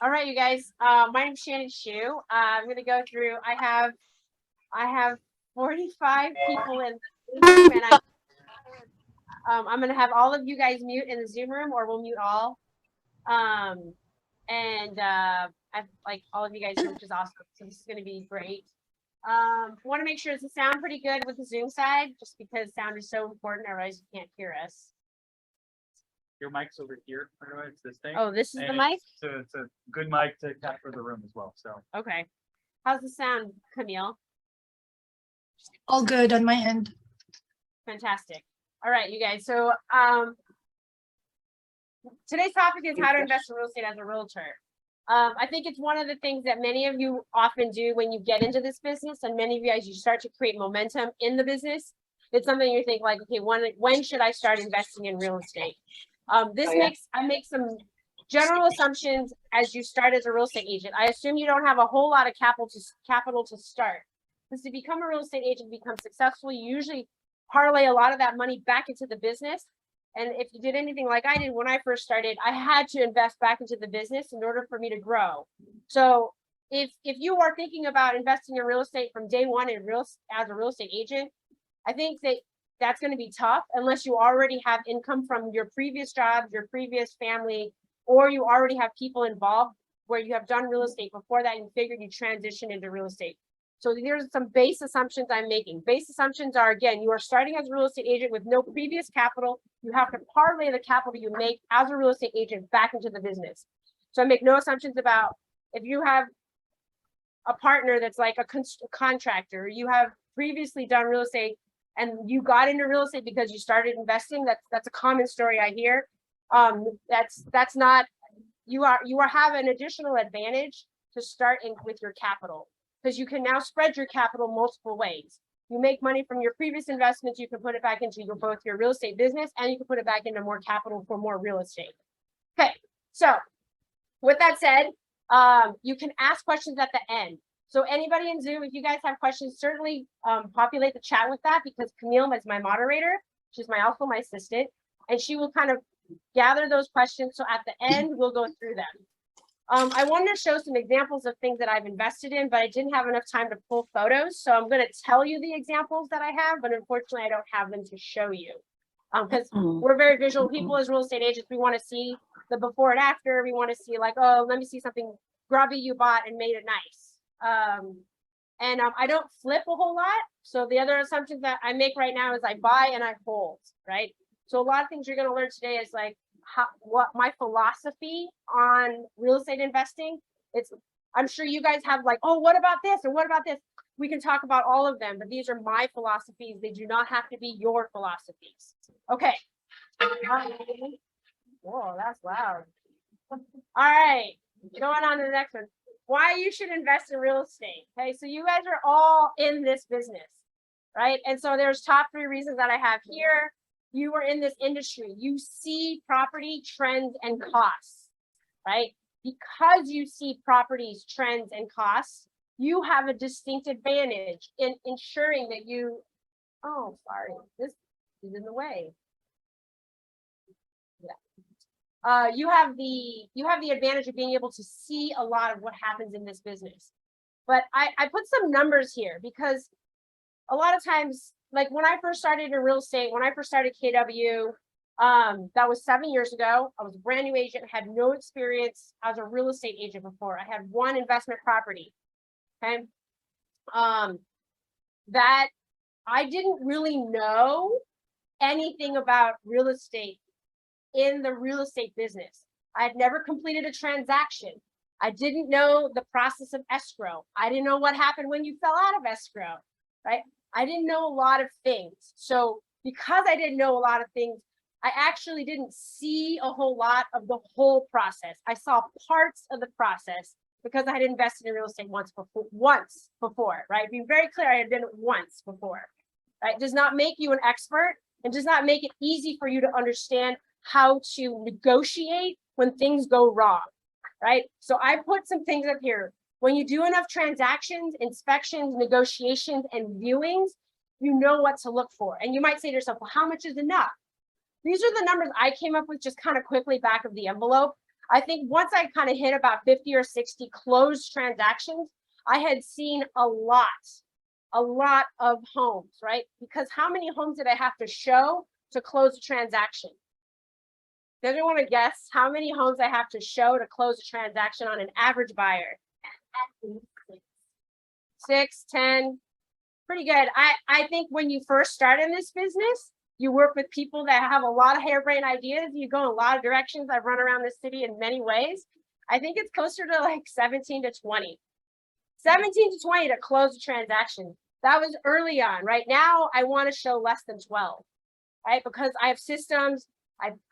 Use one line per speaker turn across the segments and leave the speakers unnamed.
All right, you guys. My name's Shannon Shue. I'm going to go through. I have 45 people in the Zoom room, and I'm going to have all of you guys mute in the Zoom room, or we'll mute all. And I like all of you guys, which is awesome. So this is going to be great. Want to make sure it's sound pretty good with the Zoom side, just because sound is so important. Otherwise, you can't hear us.
Your mic's over here. By the way, it's this thing.
Oh, this is the mic.
So it's a good mic to capture the room as well. So
Okay. How's the sound, Camille?
All good on my end.
Fantastic. All right, you guys. So today's topic is how to invest in real estate as a realtor. I think it's one of the things that many of you often do when you get into this business, and many of you, as you start to create momentum in the business, it's something you think like, okay, when should I start investing in real estate? I make some general assumptions as you start as a real estate agent. I assume you don't have a whole lot of capital to start. Because to become a real estate agent, become successful, you usually parlay a lot of that money back into the business. And if you did anything like I did when I first started, I had to invest back into the business in order for me to grow. So if you are thinking about investing in real estate from day one as a real estate agent, I think that's going to be tough unless you already have income from your previous jobs, your previous family, or you already have people involved where you have done real estate before that and you figured you transition into real estate. So there's some base assumptions I'm making. Base assumptions are, again, you are starting as a real estate agent with no previous capital. You have to parlay the capital you make as a real estate agent back into the business. So I make no assumptions about if you have a partner that's like a contractor, you have previously done real estate and you got into real estate because you started investing. That's a common story I hear. That's not, you have an additional advantage to start with your capital, because you can now spread your capital multiple ways. You make money from your previous investments, you can put it back into both your real estate business, and you can put it back into more capital for more real estate. Okay, so with that said, you can ask questions at the end. So anybody in Zoom, if you guys have questions, certainly populate the chat with that, because Camille is my moderator. She's also my assistant, and she will kind of gather those questions. So at the end, we'll go through them. I wanted to show some examples of things that I've invested in, but I didn't have enough time to pull photos. So I'm going to tell you the examples that I have, but unfortunately, I don't have them to show you. Because we're very visual people as real estate agents. We want to see the before and after. We want to see like, oh, let me see something grubby you bought and made it nice. I don't flip a whole lot. So the other assumptions that I make right now is I buy and I hold, right? So a lot of things you're going to learn today is like what my philosophy on real estate investing. I'm sure you guys have like, oh, what about this? And what about this? We can talk about all of them, but these are my philosophies. They do not have to be your philosophies. Okay. Whoa, that's loud. All right, going on to the next one. Why you should invest in real estate. Okay, so you guys are all in this business, right? And so there's top 3 reasons that I have here. You are in this industry. You see property trends and costs, right? Because you see properties, trends, and costs, you have a distinct advantage in ensuring that you, oh, sorry, this is in the way. Yeah. You have the advantage of being able to see a lot of what happens in this business. But I put some numbers here because a lot of times, like when I first started in real estate, when I first started KW, that was 7 years ago. I was a brand new agent, had no experience as a real estate agent before. I had 1 investment property. Okay. That I didn't really know anything about real estate in the real estate business. I had never completed a transaction. I didn't know the process of escrow. I didn't know what happened when you fell out of escrow, right? I didn't know a lot of things. So because I didn't know a lot of things, I actually didn't see a whole lot of the whole process. I saw parts of the process because I had invested in real estate once before, right? Being very clear, I had done it once before, right? Does not make you an expert and does not make it easy for you to understand how to negotiate when things go wrong, right? So I put some things up here. When you do enough transactions, inspections, negotiations, and viewings, you know what to look for. And you might say to yourself, well, how much is enough? These are the numbers I came up with just kind of quickly back of the envelope. I think once I kind of hit about 50 or 60 closed transactions, I had seen a lot of homes, right? Because how many homes did I have to show to close a transaction? Does anyone want to guess how many homes I have to show to close a transaction on an average buyer? 6, 10, pretty good. I think when you first start in this business, you work with people that have a lot of harebrained ideas. You go in a lot of directions. I've run around the city in many ways. I think it's closer to like 17 to 20. 17 to 20 to close a transaction. That was early on. Right now, I want to show less than 12, right? Because I have systems.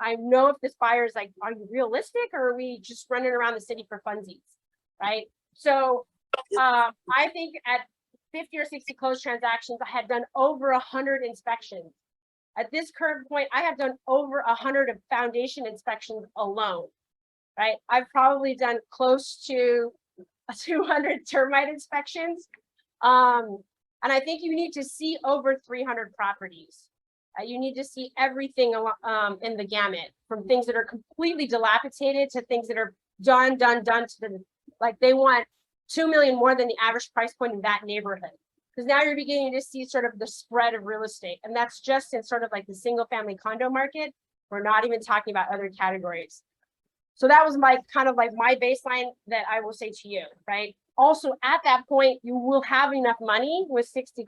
I know if this buyer is like, are you realistic or are we just running around the city for funsies, right? So I think at 50 or 60 closed transactions, I had done over 100 inspections. At this current point, I have done over 100 of foundation inspections alone, right? I've probably done close to 200 termite inspections. And I think you need to see over 300 properties. You need to see everything in the gamut, from things that are completely dilapidated to things that are done to the, like they want 2 million more than the average price point in that neighborhood. Because now you're beginning to see sort of the spread of real estate. And that's just in sort of like the single family condo market. We're not even talking about other categories. So that was my kind of like my baseline that I will say to you, right? Also, at that point, you will have enough money with 50,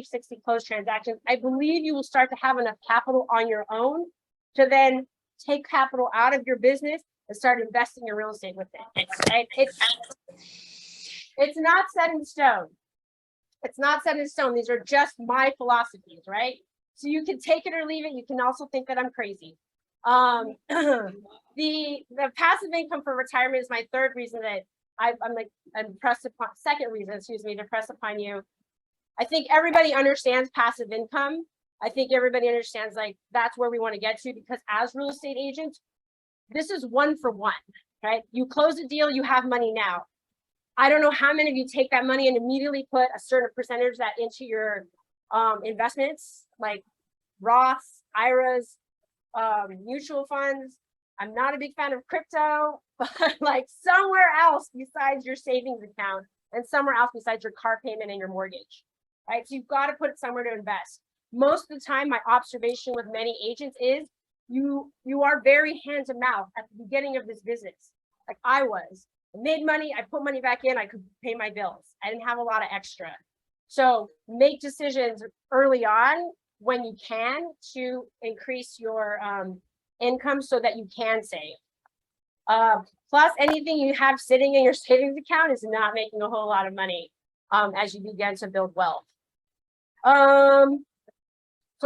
60 closed transactions. I believe you will start to have enough capital on your own to then take capital out of your business and start investing in real estate with it. Right? It's not set in stone. It's not set in stone. These are just my philosophies, right? So you can take it or leave it. You can also think that I'm crazy. The passive income for retirement is my third reason that I'm impressed upon, second reason, excuse me, to press upon you. I think everybody understands passive income. I think everybody understands like that's where we want to get to, because as real estate agents, this is one for one, right? You close a deal, you have money now. I don't know how many of you take that money and immediately put a certain percentage that into your investments, like Roths, IRAs, mutual funds. I'm not a big fan of crypto, but like somewhere else besides your savings account and somewhere else besides your car payment and your mortgage, right? So you've got to put it somewhere to invest. Most of the time, my observation with many agents is you are very hand to mouth at the beginning of this business. Like I was. I made money, I put money back in, I could pay my bills. I didn't have a lot of extra. So make decisions early on when you can to increase your income so that you can save. Plus, anything you have sitting in your savings account is not making a whole lot of money as you begin to build wealth. So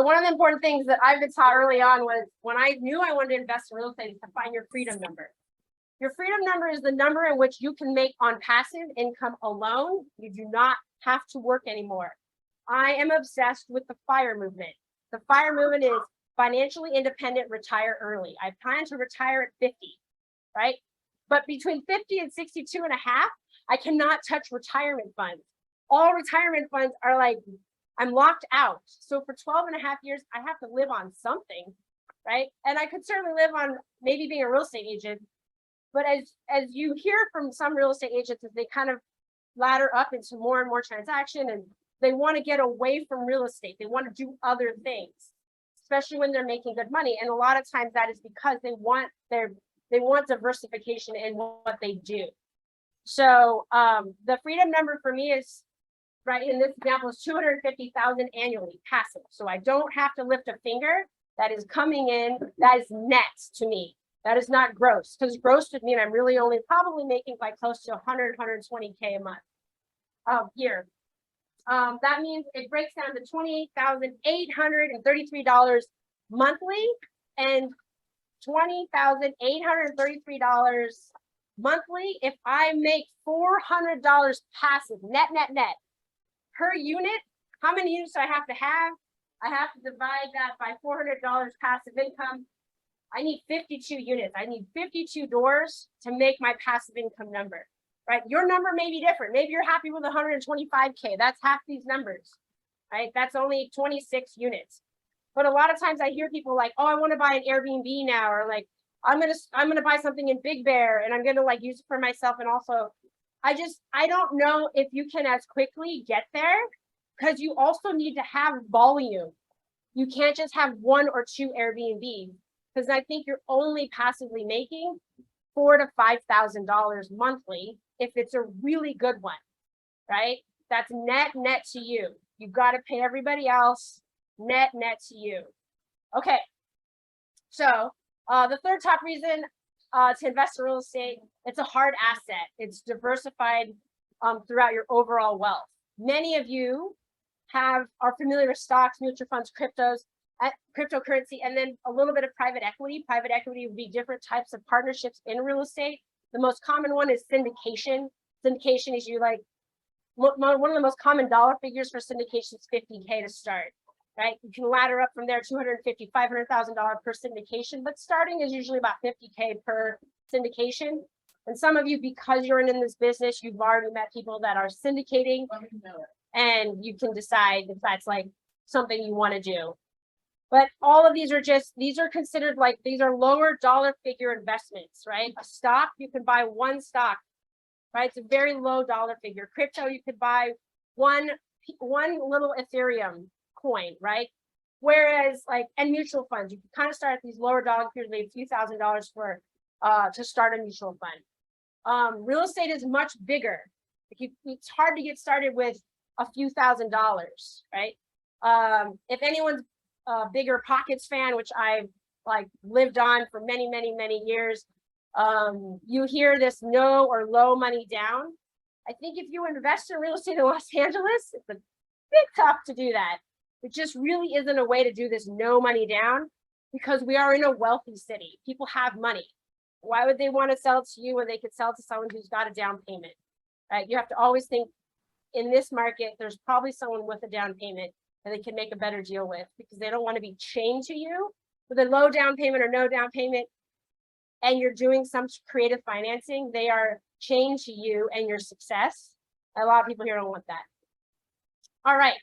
one of the important things that I've been taught early on was when I knew I wanted to invest in real estate is to find your freedom number. Your freedom number is the number in which you can make on passive income alone. You do not have to work anymore. I am obsessed with the FIRE movement. The FIRE movement is financially independent, retire early. I plan to retire at 50, right? But between 50 and 62 and a half, I cannot touch retirement funds. All retirement funds are like, I'm locked out. So for 12 and a half years, I have to live on something, right? And I could certainly live on maybe being a real estate agent. But as you hear from some real estate agents, as they kind of ladder up into more and more transaction and they want to get away from real estate, they want to do other things, especially when they're making good money. And a lot of times that is because they want diversification in what they do. So the freedom number for me is, right, in this example, is 250,000 annually passive. So I don't have to lift a finger. That is coming in, that is net to me. That is not gross, because gross would mean I'm really only probably making like close to 100, 120K a month here. That means it breaks down to $28,833 monthly and $20,833 monthly if I make $400 passive, net per unit. How many units do I have to have? I have to divide that by $400 passive income. I need 52 units. I need 52 doors to make my passive income number, right? Your number may be different. Maybe you're happy with 125K. That's half these numbers, right? That's only 26 units. But a lot of times I hear people like, oh, I want to buy an Airbnb now, or like, I'm gonna buy something in Big Bear and I'm gonna like use it for myself. And also, I don't know if you can as quickly get there because you also need to have volume. You can't just have 1 or 2 Airbnbs because I think you're only passively making $4,000 to $5,000 monthly if it's a really good one, right? That's net to you. You've got to pay everybody else, net to you. Okay, so the third top reason to invest in real estate, it's a hard asset. It's diversified throughout your overall wealth. Many of you are familiar with stocks, mutual funds, cryptocurrency, and then a little bit of private equity. Private equity would be different types of partnerships in real estate. The most common one is syndication. Syndication is one of the most common dollar figures for syndication is $50K to start, right? You can ladder up from there, $250,000, $500,000 per syndication, but starting is usually about $50K per syndication. And some of you, because you're in this business, you've already met people that are syndicating, and you can decide if that's like something you want to do. But all of these are considered like, these are lower dollar figure investments, right? A stock, you can buy one stock, right? It's a very low dollar figure. Crypto, you could buy one little Ethereum coin, right? Whereas and mutual funds, you can kind of start at these lower dollar figures, maybe a few $1,000s for to start a mutual fund. Real estate is much bigger. It's hard to get started with a few $1,000s, right? If anyone's a bigger pockets fan, which I've lived on for many years, you hear this no or low money down. I think if you invest in real estate in Los Angeles, it's a bit tough to do that. It just really isn't a way to do this no money down because we are in a wealthy city. People have money. Why would they want to sell it to you when they could sell it to someone who's got a down payment, right? You have to always think in this market, there's probably someone with a down payment that they can make a better deal with because they don't want to be chained to you with a low down payment or no down payment. And you're doing some creative financing, they are chained to you and your success. A lot of people here don't want that. All right.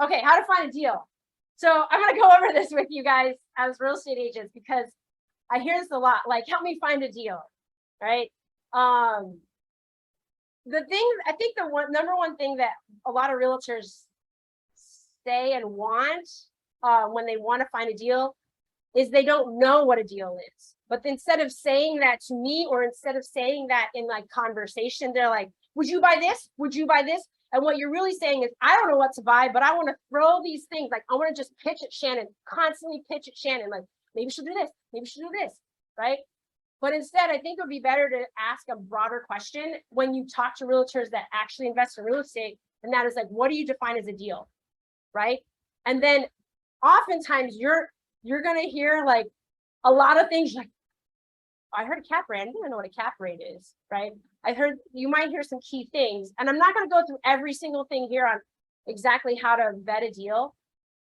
Okay, how to find a deal. So I'm going to go over this with you guys as real estate agents because I hear this a lot, like, help me find a deal, right? The thing, I think the number one thing that a lot of realtors say and want when they want to find a deal is they don't know what a deal is. But instead of saying that to me, or instead of saying that in conversation, they're like, would you buy this? Would you buy this? And what you're really saying is, I don't know what to buy, but I want to throw these things. I want to just pitch at Shannon, constantly pitch at Shannon. Maybe she'll do this. Maybe she'll do this, right? But instead, I think it would be better to ask a broader question when you talk to realtors that actually invest in real estate. And that is what do you define as a deal, right? And then oftentimes you're going to hear a lot of things I heard a cap rate. I don't even know what a cap rate is, right? I heard you might hear some key things, and I'm not going to go through every single thing here on exactly how to vet a deal.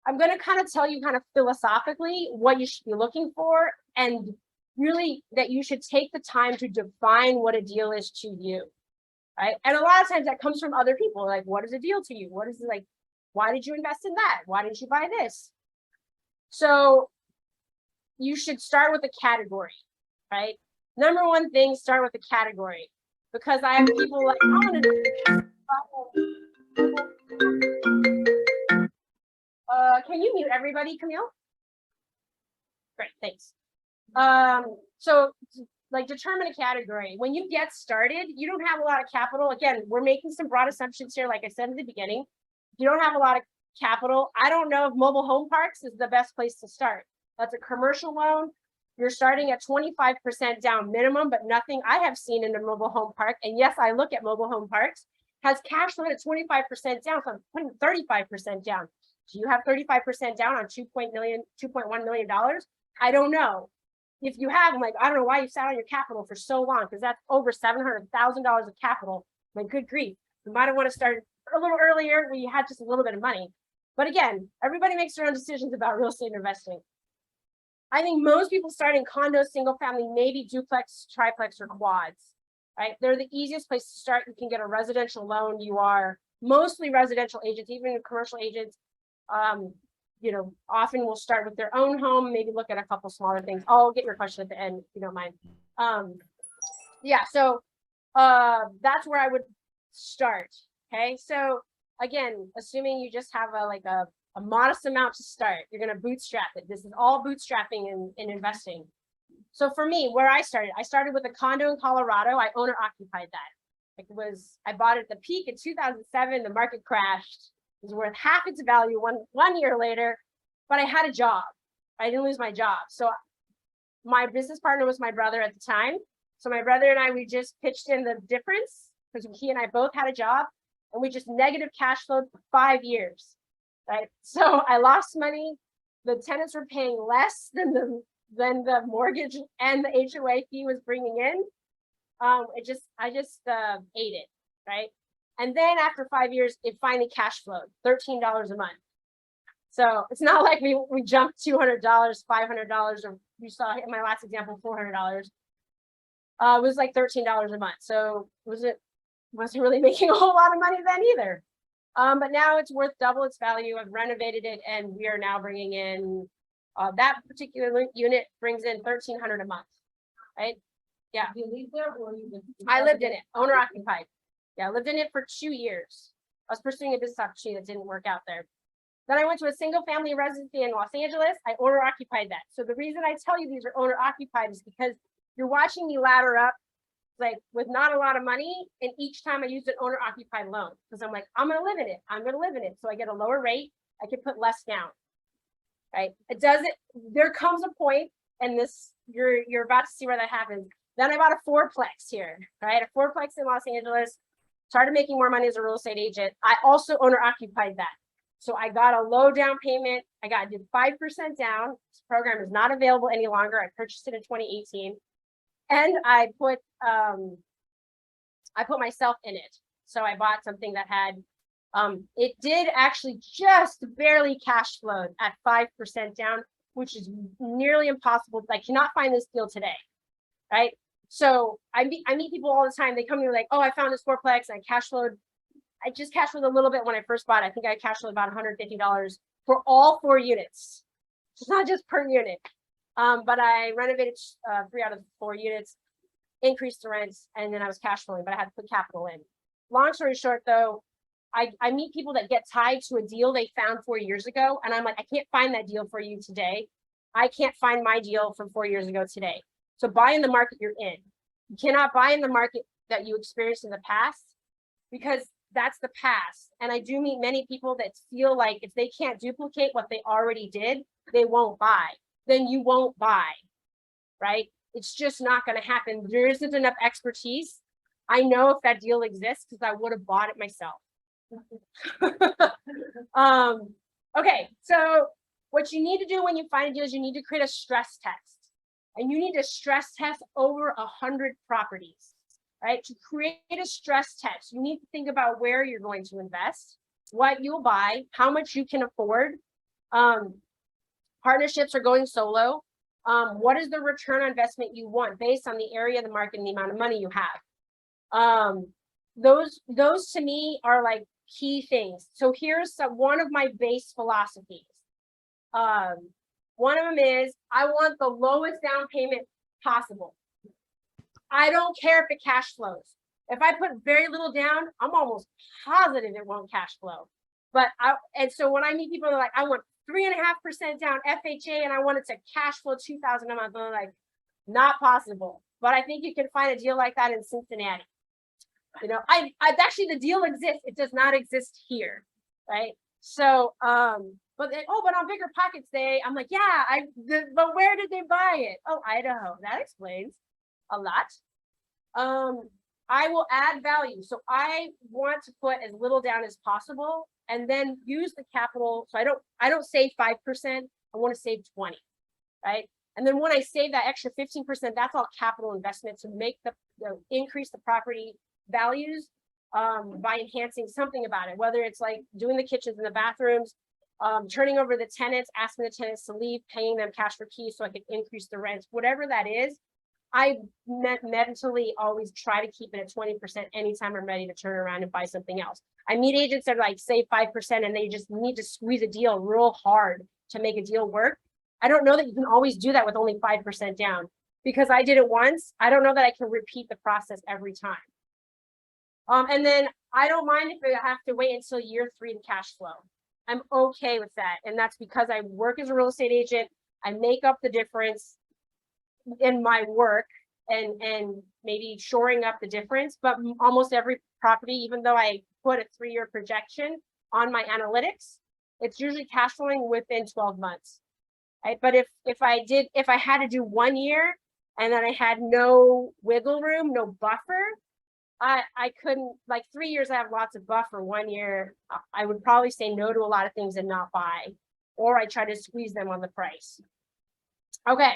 I'm going to kind of tell you philosophically what you should be looking for, and really that you should take the time to define what a deal is to you, right? And a lot of times that comes from other people, what is a deal to you? What is it why did you invest in that? Why didn't you buy this? So you should start with a category, right? Number one thing, start with a category, because I have people I want to can you mute everybody, Camille? Great, thanks. So determine a category. When you get started, you don't have a lot of capital. Again, we're making some broad assumptions here. Like I said at the beginning, you don't have a lot of capital. I don't know if mobile home parks is the best place to start. That's a commercial loan. You're starting at 25% down minimum, but nothing I have seen in a mobile home park. And yes, I look at mobile home parks, has cash loan at 25% down. So I'm putting 35% down. Do you have 35% down on $2.1 million? I don't know. If you have, I'm I don't know why you sat on your capital for so long, because that's over $700,000 of capital. Good grief. You might want to start a little earlier when you had just a little bit of money. But again, everybody makes their own decisions about real estate investing. I think most people start in condos, single family, maybe duplex, triplex, or quads, right? They're the easiest place to start. You can get a residential loan. You are mostly residential agents, even commercial agents. often will start with their own home, maybe look at a couple smaller things. I'll get your question at the end if you don't mind. Yeah, so that's where I would start. Okay, so again, assuming you just have a modest amount to start, you're going to bootstrap it. This is all bootstrapping in investing. So for me, where I started with a condo in Colorado. I owner occupied that. I bought it at the peak in 2007. The market crashed. It was worth half its value one year later, but I had a job. I didn't lose my job. So my business partner was my brother at the time. So my brother and I, we just pitched in the difference because he and I both had a job, and we just negative cash flowed for 5 years, right? So I lost money. The tenants were paying less than the mortgage and the HOA fee was bringing in. I just ate it, right? And then after 5 years, it finally cash flowed $13 a month. So it's not like we jumped $200, $500, or you saw in my last example, $400. It was like $13 a month. So wasn't really making a whole lot of money then either. But now it's worth double its value. I've renovated it, and we are now bringing in that particular unit brings in $1,300 a month, right? Yeah. You live there, or I lived in it, owner occupied. Yeah, I lived in it for 2 years. I was pursuing a business opportunity that didn't work out there. Then I went to a single family residency in Los Angeles. I owner occupied that. So the reason I tell you these are owner occupied is because you're watching me ladder up like with not a lot of money. And each time I used an owner occupied loan because I'm like, I'm going to live in it. I'm going to live in it. So I get a lower rate. I can put less down, right? There comes a point, and you're about to see where that happens. Then I bought a fourplex here, right? A fourplex in Los Angeles. Started making more money as a real estate agent. I also owner occupied that. So I got a low down payment. I did 5% down. This program is not available any longer. I purchased it in 2018. And I put myself in it. So I bought something that had, it did actually just barely cash flowed at 5% down, which is nearly impossible. I cannot find this deal today, right? So I meet people all the time. They come to me like, oh, I found this fourplex and I just cash flowed a little bit when I first bought it. I think I cash flowed about $150 for all 4 units. It's not just per unit. But I renovated 3 out of 4 units, increased the rents, and then I was cash flowing, but I had to put capital in. Long story short, though, I meet people that get tied to a deal they found 4 years ago, and I'm like, I can't find that deal for you today. I can't find my deal from 4 years ago today. So buy in the market you're in. You cannot buy in the market that you experienced in the past, because that's the past. And I do meet many people that feel like if they can't duplicate what they already did, they won't buy. Then you won't buy, right? It's just not going to happen. There isn't enough expertise. I know if that deal exists because I would have bought it myself. Okay, so what you need to do when you find a deal is you need to create a stress test. And you need to stress test over 100 properties, right? To create a stress test, you need to think about where you're going to invest, what you'll buy, how much you can afford. Partnerships are going solo. What is the return on investment you want based on the area of the market and the amount of money you have? Those to me are like key things. So here's one of my base philosophies. One of them is I want the lowest down payment possible. I don't care if it cash flows. If I put very little down, I'm almost positive it won't cash flow. And so when I meet people, they're like, I want 3.5% down FHA and I want it to cash flow $2,000 a month. I'm like, not possible. But I think you can find a deal like that in Cincinnati. You know, I actually, the deal exists. It does not exist here, right? So, but on Bigger Pockets Day, I'm like, yeah, but where did they buy it? Oh, Idaho. That explains a lot. I will add value. So I want to put as little down as possible and then use the capital. So I don't save 5%. I want to save 20, right? And then when I save that extra 15%, that's all capital investment to make increase the property values by enhancing something about it, whether it's like doing the kitchens and the bathrooms, turning over the tenants, asking the tenants to leave, paying them cash for keys so I can increase the rents, whatever that is. I mentally always try to keep it at 20% anytime I'm ready to turn around and buy something else. I meet agents that are like, save 5% and they just need to squeeze a deal real hard to make a deal work. I don't know that you can always do that with only 5% down, because I did it once. I don't know that I can repeat the process every time. And then I don't mind if I have to wait until year 3 to cash flow. I'm okay with that. And that's because I work as a real estate agent. I make up the difference in my work and maybe shoring up the difference. But almost every property, even though I put a 3-year projection on my analytics, it's usually cash flowing within 12 months. Right? But if I had to do 1 year and then I had no wiggle room, no buffer, I couldn't, like 3 years, I have lots of buffer. 1 year, I would probably say no to a lot of things and not buy, or I try to squeeze them on the price. Okay.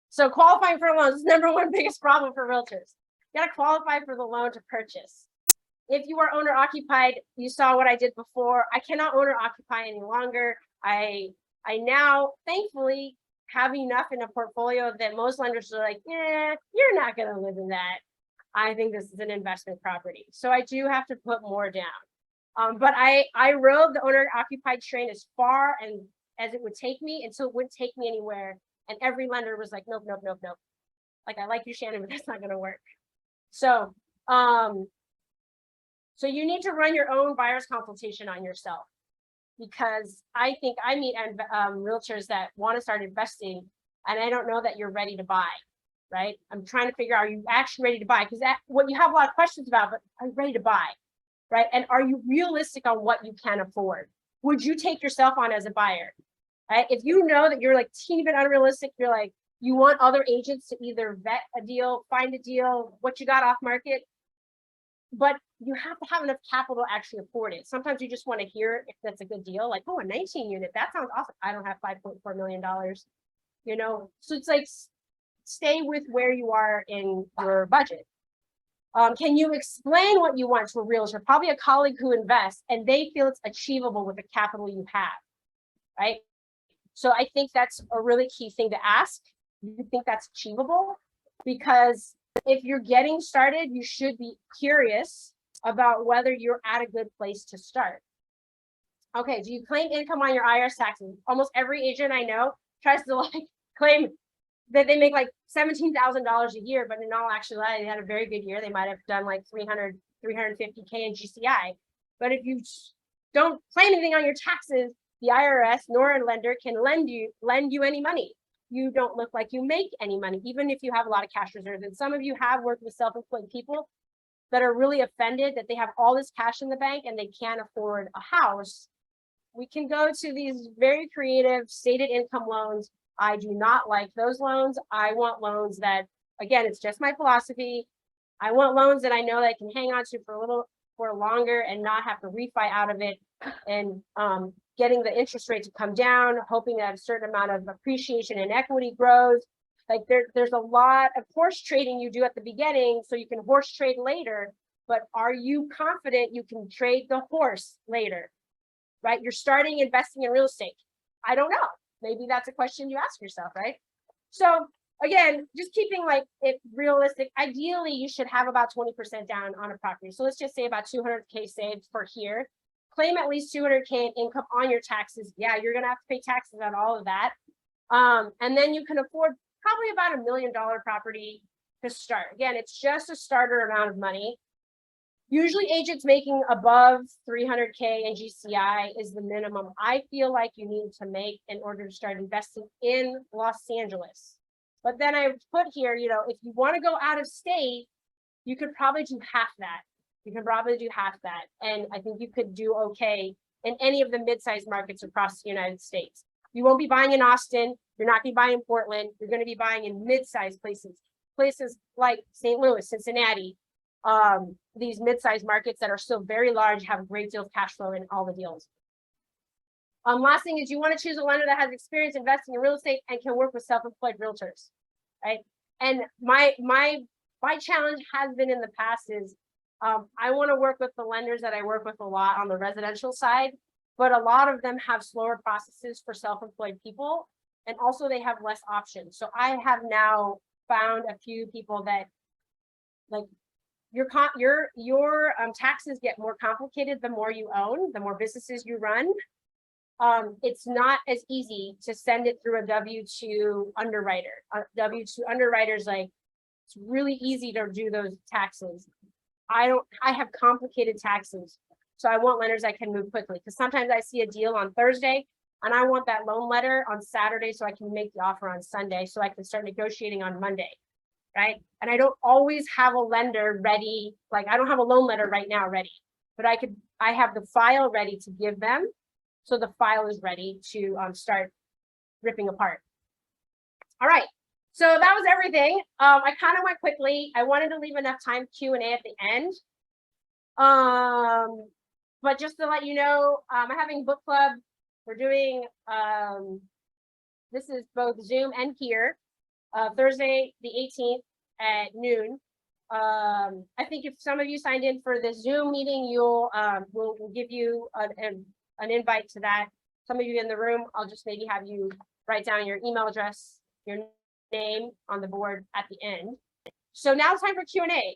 So qualifying for loans is #1 biggest problem for realtors. You got to qualify for the loan to purchase. If you are owner occupied, you saw what I did before. I cannot owner occupy any longer. I now, thankfully, have enough in a portfolio that most lenders are like, yeah, you're not going to live in that. I think this is an investment property. So I do have to put more down. But I rode the owner occupied train as far and as it would take me until it wouldn't take me anywhere. And every lender was like, nope, nope, nope, nope. Like, I like you, Shannon, but that's not going to work. So, so you need to run your own buyer's consultation on yourself, because I think I meet realtors that want to start investing, and I don't know that you're ready to buy. Right? I'm trying to figure out, are you actually ready to buy? Because what you have a lot of questions about, but are you ready to buy? Right? And are you realistic on what you can afford? Would you take yourself on as a buyer? Right? If you know that you're like teeny bit unrealistic, you're like, you want other agents to either vet a deal, find a deal, what you got off market, but you have to have enough capital to actually afford it. Sometimes you just want to hear if that's a good deal, like, oh, a 19 unit, that sounds awesome. I don't have $5.4 million, you know? So it's like, stay with where you are in your budget. Can you explain what you want to a realtor? Probably a colleague who invests and they feel it's achievable with the capital you have, right? So I think that's a really key thing to ask. You think that's achievable? Because if you're getting started, you should be curious about whether you're at a good place to start. Okay, do you claim income on your IRS taxes? Almost every agent I know tries to like claim that they make like $17,000 a year, but in all actuality, they had a very good year. They might have done like 350K in GCI. But if you don't claim anything on your taxes, the IRS nor a lender can lend you any money. You don't look like you make any money, even if you have a lot of cash reserves. And some of you have worked with self-employed people that are really offended that they have all this cash in the bank and they can't afford a house. We can go to these very creative stated income loans. I do not like those loans. I want loans that, again, it's just my philosophy. I want loans that I know that I can hang on to for longer and not have to refi out of it, and getting the interest rate to come down, hoping that a certain amount of appreciation and equity grows. Like there's a lot of horse trading you do at the beginning so you can horse trade later, but are you confident you can trade the horse later, right? You're starting investing in real estate. I don't know. Maybe that's a question you ask yourself, right? So again, just keeping like it realistic. Ideally, you should have about 20% down on a property. So let's just say about 200K saved for here. Claim at least 200K in income on your taxes. Yeah, you're gonna have to pay taxes on all of that. And then you can afford probably about $1 million property to start. Again, it's just a starter amount of money. Usually agents making above 300K in GCI is the minimum I feel like you need to make in order to start investing in Los Angeles. But then I put here, you know, if you want to go out of state, you could probably do half that. You can probably do half that. And I think you could do okay in any of the mid-sized markets across the United States. You won't be buying in Austin. You're not going to be buying in Portland. You're going to be buying in mid-sized places like St. Louis, Cincinnati, these mid-sized markets that are still very large, have a great deal of cash flow in all the deals. Last thing is you want to choose a lender that has experience investing in real estate and can work with self-employed realtors, right? And my challenge has been in the past is I want to work with the lenders that I work with a lot on the residential side, but a lot of them have slower processes for self-employed people, and also they have less options. So I have now found a few people that like your taxes get more complicated the more you own, the more businesses you run. it's not as easy to send it through a W-2 underwriter. A W-2 underwriter's like, it's really easy to do those taxes. I have complicated taxes. So I want lenders that can move quickly, because sometimes I see a deal on Thursday and I want that loan letter on Saturday so I can make the offer on Sunday, so I can start negotiating on Monday, right? And I don't always have a lender ready, like I don't have a loan letter right now ready, but I have the file ready to give them. So the file is ready to start ripping apart. All right, so that was everything. I kind of went quickly. I wanted to leave enough time Q&A at the end. But just to let you know, I'm having book club. We're doing, this is both Zoom and here, Thursday, the 18th at noon. I think if some of you signed in for the Zoom meeting, we'll give you an invite to that. Some of you in the room, I'll just maybe have you write down your email address, your name on the board at the end. So now it's time for Q&A.